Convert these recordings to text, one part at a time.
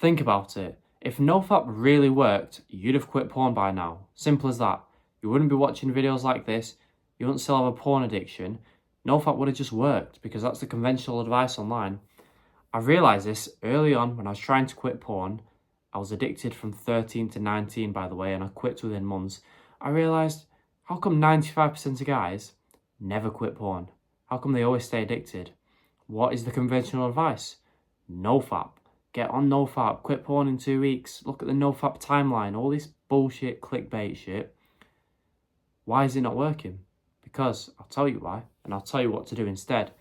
Think about it. If Nofap really worked, you'd have quit porn by now. Simple as that. You wouldn't be watching videos like this. You wouldn't still have a porn addiction. Nofap would have just worked because that's the conventional advice online. I realised this early on when I was trying to quit porn. I was addicted from 13 to 19, by the way, and I quit within months. I realised, how come 95% of guys never quit porn? How come they always stay addicted? What is the conventional advice? Nofap. Get on Nofap. Quit porn in 2 weeks. Look at the Nofap timeline. All this bullshit clickbait shit. Why is it not working? Because I'll tell you why, and I'll tell you what to do instead.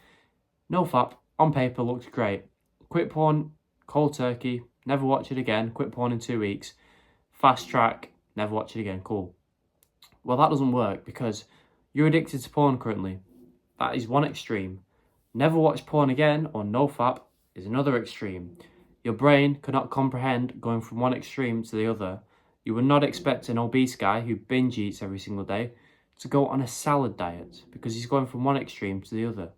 Nofap, on paper, looks great. Quit porn, cold turkey, never watch it again. Quit porn in 2 weeks. Fast track, never watch it again. Cool. Well, that doesn't work because you're addicted to porn currently. That is one extreme. Never watch porn again, or Nofap, is another extreme. Your brain cannot comprehend going from one extreme to the other. You would not expect an obese guy who binge eats every single day to go on a salad diet because he's going from one extreme to the other.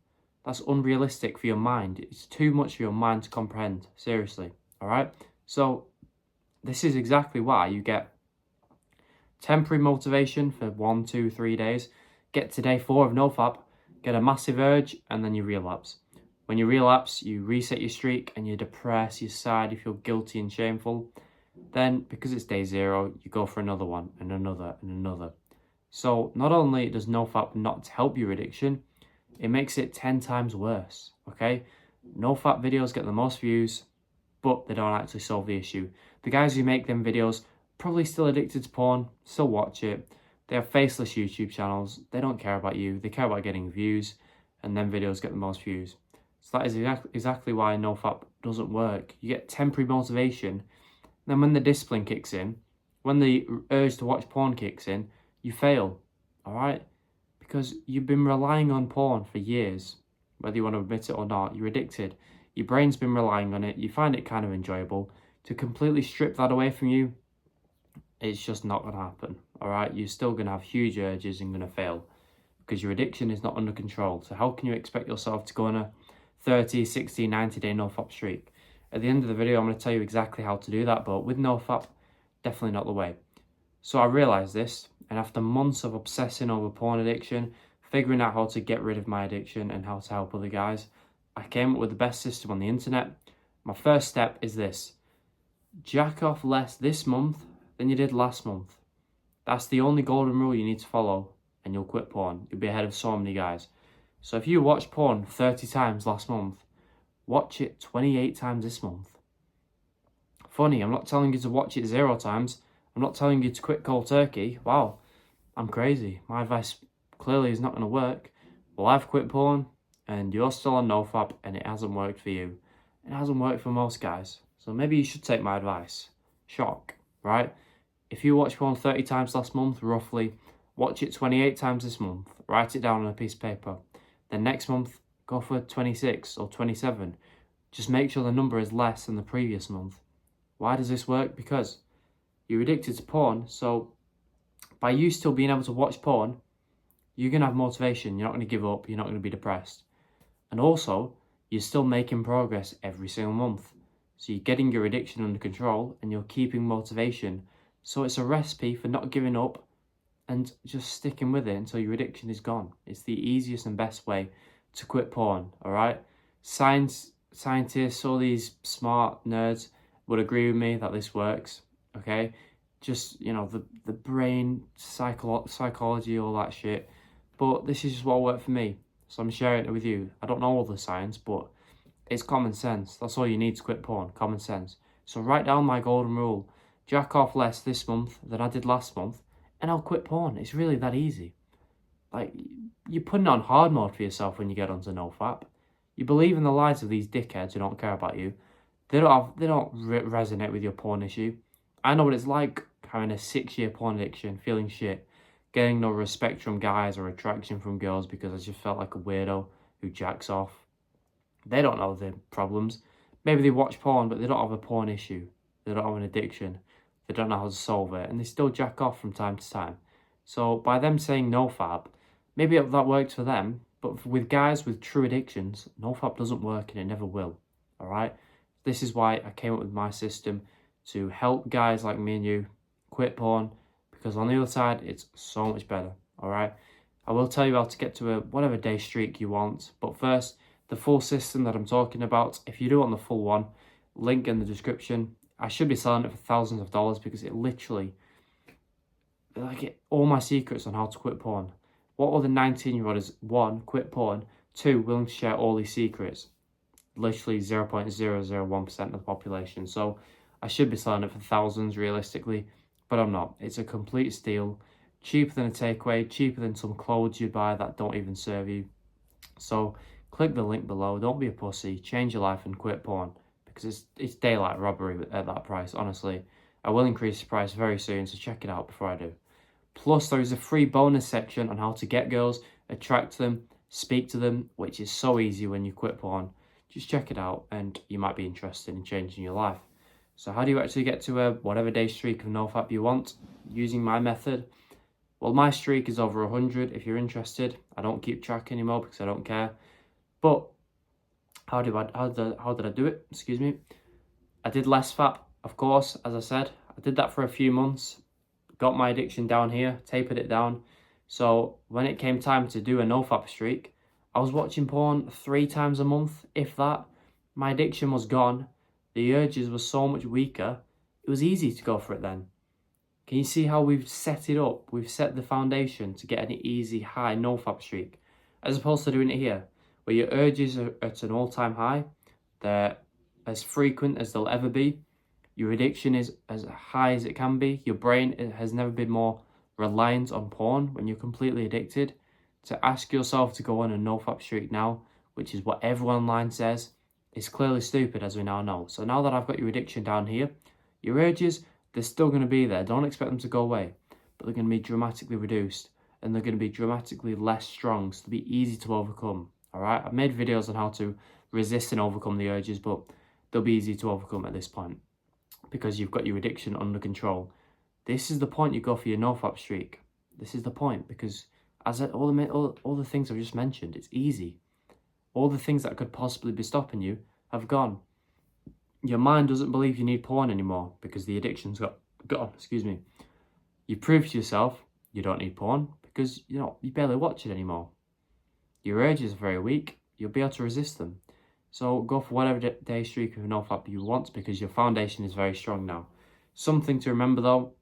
That's unrealistic for your mind. It's too much for your mind to comprehend, seriously, all right? So this is exactly why you get temporary motivation for 1, 2, 3 days, get to day 4 of Nofap, get a massive urge, and then you relapse. When you relapse, you reset your streak and you're depressed, you're sad, you feel guilty and shameful. Then, because it's day 0, you go for another one and another and another. So not only does Nofap not help your addiction, it makes it 10 times worse, okay? Nofap videos get the most views, but they don't actually solve the issue. The guys who make them videos probably still addicted to porn, still watch it. They have faceless YouTube channels. They don't care about you. They care about getting views, and then videos get the most views. So that is exactly why Nofap doesn't work. You get temporary motivation. Then when the discipline kicks in, when the urge to watch porn kicks in, you fail, all right? Because you've been relying on porn for years. Whether you want to admit it or not, you're addicted. Your brain's been relying on it. You find it kind of enjoyable. To completely strip that away from you, it's just not going to happen, all right? You're still going to have huge urges and going to fail because your addiction is not under control. So how can you expect yourself to go on a 30, 60, 90-day Nofap streak? At the end of the video, I'm going to tell you exactly how to do that, but with Nofap, definitely not the way. So I realised this, and after months of obsessing over porn addiction, figuring out how to get rid of my addiction and how to help other guys, I came up with the best system on the internet. My first step is this. Jack off less this month than you did last month. That's the only golden rule you need to follow, and you'll quit porn. You'll be ahead of so many guys. So if you watched porn 30 times last month, watch it 28 times this month. Funny, I'm not telling you to watch it 0 times. I'm not telling you to quit cold turkey. Wow, I'm crazy. My advice clearly is not going to work. Well, I've quit porn, and you're still on Nofap, and it hasn't worked for you. It hasn't worked for most guys. So maybe you should take my advice. Shock, right? If you watched porn 30 times last month, roughly, watch it 28 times this month. Write it down on a piece of paper. Then next month, go for 26 or 27. Just make sure the number is less than the previous month. Why does this work? Because you're addicted to porn, so by you still being able to watch porn, you're going to have motivation. You're not going to give up. You're not going to be depressed. And also, you're still making progress every single month. So you're getting your addiction under control and you're keeping motivation. So it's a recipe for not giving up and just sticking with it until your addiction is gone. It's the easiest and best way to quit porn, all right? Scientists, all these smart nerds would agree with me that this works, okay? Just, you know, the brain, psychology, all that shit. But this is just what worked for me. So I'm sharing it with you. I don't know all the science, but it's common sense. That's all you need to quit porn, common sense. So write down my golden rule. Jack off less this month than I did last month, and I'll quit porn. It's really that easy. Like, you're putting on hard mode for yourself when you get onto Nofap. You believe in the lies of these dickheads who don't care about you. They don't resonate with your porn issue. I know what it's like having a 6-year porn addiction, feeling shit, getting no respect from guys or attraction from girls because I just felt like a weirdo who jacks off. They don't know the problems. Maybe they watch porn, but they don't have a porn issue. They don't have an addiction. They don't know how to solve it, and they still jack off from time to time. So by them saying Nofap, maybe that works for them, but with guys with true addictions, Nofap doesn't work and it never will, all right? This is why I came up with my system to help guys like me and you quit porn, because on the other side, it's so much better, all right? I will tell you how to get to a whatever day streak you want, but first, the full system that I'm talking about, if you do want the full one, link in the description. I should be selling it for thousands of dollars because it literally, all my secrets on how to quit porn. What other 19-year-old is, one, quit porn, two, willing to share all these secrets? Literally 0.001% of the population. So I should be selling it for thousands realistically, but I'm not. It's a complete steal. Cheaper than a takeaway, cheaper than some clothes you buy that don't even serve you. So click the link below. Don't be a pussy. Change your life and quit porn, because it's daylight robbery at that price, honestly. I will increase the price very soon, so check it out before I do. Plus, there is a free bonus section on how to get girls, attract them, speak to them, which is so easy when you quit porn. Just check it out and you might be interested in changing your life. So how do you actually get to a whatever day streak of Nofap you want using my method? Well, my streak is over 100 if you're interested. I don't keep track anymore because I don't care. But how did I do it? Excuse me. I did less fap, of course, as I said. I did that for a few months. Got my addiction down here, tapered it down. So when it came time to do a Nofap streak, I was watching porn 3 times a month, if that. My addiction was gone. The urges were so much weaker. It was easy to go for it then. Can you see how we've set it up? We've set the foundation to get an easy, high Nofap streak, as opposed to doing it here, where your urges are at an all-time high. They're as frequent as they'll ever be. Your addiction is as high as it can be. Your brain has never been more reliant on porn when you're completely addicted. To ask yourself to go on a Nofap streak now, which is what everyone online says, is clearly stupid, as we now know. So now that I've got your addiction down here, your urges, they're still going to be there. Don't expect them to go away, but they're going to be dramatically reduced, and they're going to be dramatically less strong, so they'll be easy to overcome. All right, I've made videos on how to resist and overcome the urges, but they'll be easy to overcome at this point because you've got your addiction under control. This is the point you go for your Nofap streak. This is the point, because as all the things I've just mentioned, it's easy. All the things that could possibly be stopping you have gone. Your mind doesn't believe you need porn anymore because the addiction's gone. Excuse me. You prove to yourself you don't need porn because you barely watch it anymore. Your urges are very weak. You'll be able to resist them. So go for whatever day streak of Nofap you want because your foundation is very strong now. Something to remember though,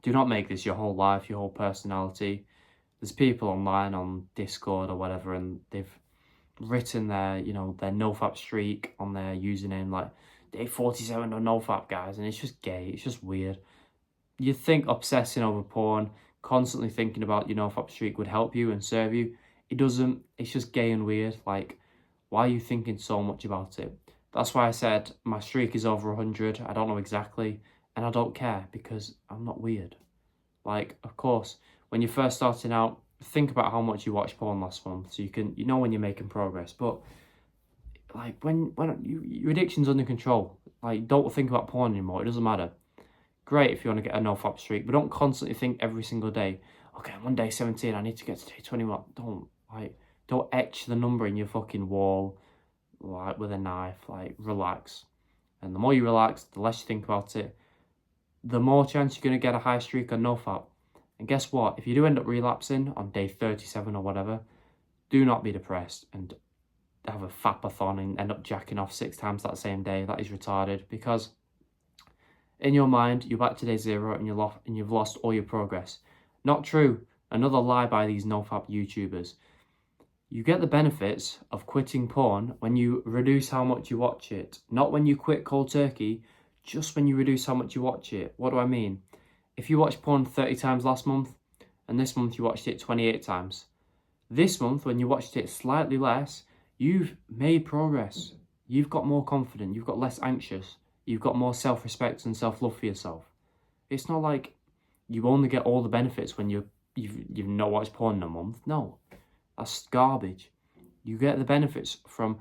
do not make this your whole life, your whole personality. There's people online on Discord or whatever, and they've written their Nofap streak on their username, like day 47 on Nofap, guys, and it's just gay. It's just weird. You'd think obsessing over porn, constantly thinking about your Nofap streak would help you and serve you. It doesn't. It's just gay and weird. Like, why are you thinking so much about it? That's why I said my streak is over 100. I don't know exactly, and I don't care because I'm not weird. Like, of course, when you're first starting out, think about how much you watched porn last month, so you know when you're making progress. But like when your addiction's under control, like don't think about porn anymore. It doesn't matter. Great if you want to get a Nofap streak, but don't constantly think every single day, okay, I'm on day 17, I need to get to day 21. Don't etch the number in your fucking wall like with a knife. Like, relax. And the more you relax, the less you think about it, the more chance you're going to get a high streak on Nofap. And guess what? If you do end up relapsing on day 37 or whatever, do not be depressed and have a fapathon and end up jacking off 6 times that same day. That is retarded, because in your mind, you're back to day 0 and you've lost all your progress. Not true. Another lie by these Nofap YouTubers. You get the benefits of quitting porn when you reduce how much you watch it. Not when you quit cold turkey, just when you reduce how much you watch it. What do I mean? If you watched porn 30 times last month, and this month you watched it 28 times, this month when you watched it slightly less, you've made progress. You've got more confident, you've got less anxious, you've got more self-respect and self-love for yourself. It's not like you only get all the benefits when you've not watched porn in a month. No, that's garbage. You get the benefits from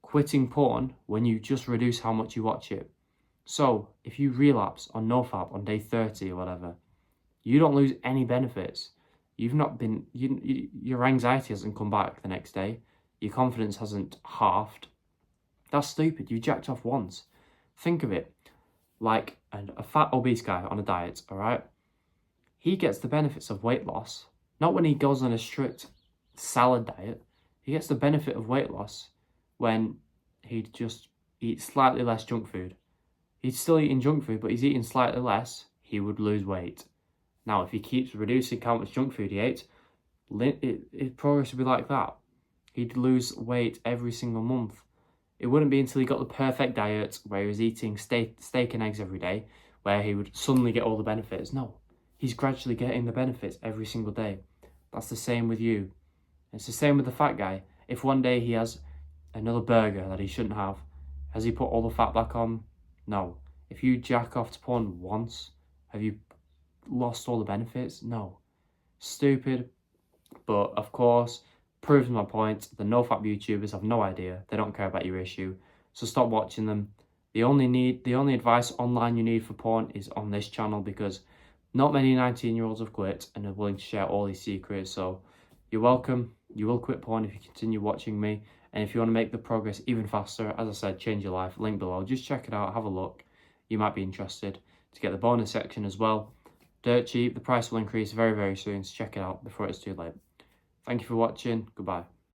quitting porn when you just reduce how much you watch it. So if you relapse on Nofap on day 30 or whatever, you don't lose any benefits. Your anxiety hasn't come back the next day. Your confidence hasn't halved. That's stupid. You jacked off once. Think of it like a fat, obese guy on a diet, all right? He gets the benefits of weight loss, not when he goes on a strict salad diet. He gets the benefit of weight loss when he just eats slightly less junk food. He's still eating junk food, but he's eating slightly less. He would lose weight. Now, if he keeps reducing how much junk food he ate, his progress would be like that. He'd lose weight every single month. It wouldn't be until he got the perfect diet where he was eating steak and eggs every day where he would suddenly get all the benefits. No, he's gradually getting the benefits every single day. That's the same with you. It's the same with the fat guy. If one day he has another burger that he shouldn't have, has he put all the fat back on? No. If you jack off to porn once, have you lost all the benefits? No. Stupid. But of course, proves my point. The Nofap YouTubers have no idea. They don't care about your issue. So stop watching them. The only advice online you need for porn is on this channel, because not many 19-year-olds have quit and are willing to share all these secrets. So you're welcome. You will quit porn if you continue watching me. And if you want to make the progress even faster, as I said, change your life, link below. Just check it out, have a look. You might be interested to get the bonus section as well. Dirt cheap. The price will increase very, very soon, so check it out before it's too late. Thank you for watching. Goodbye.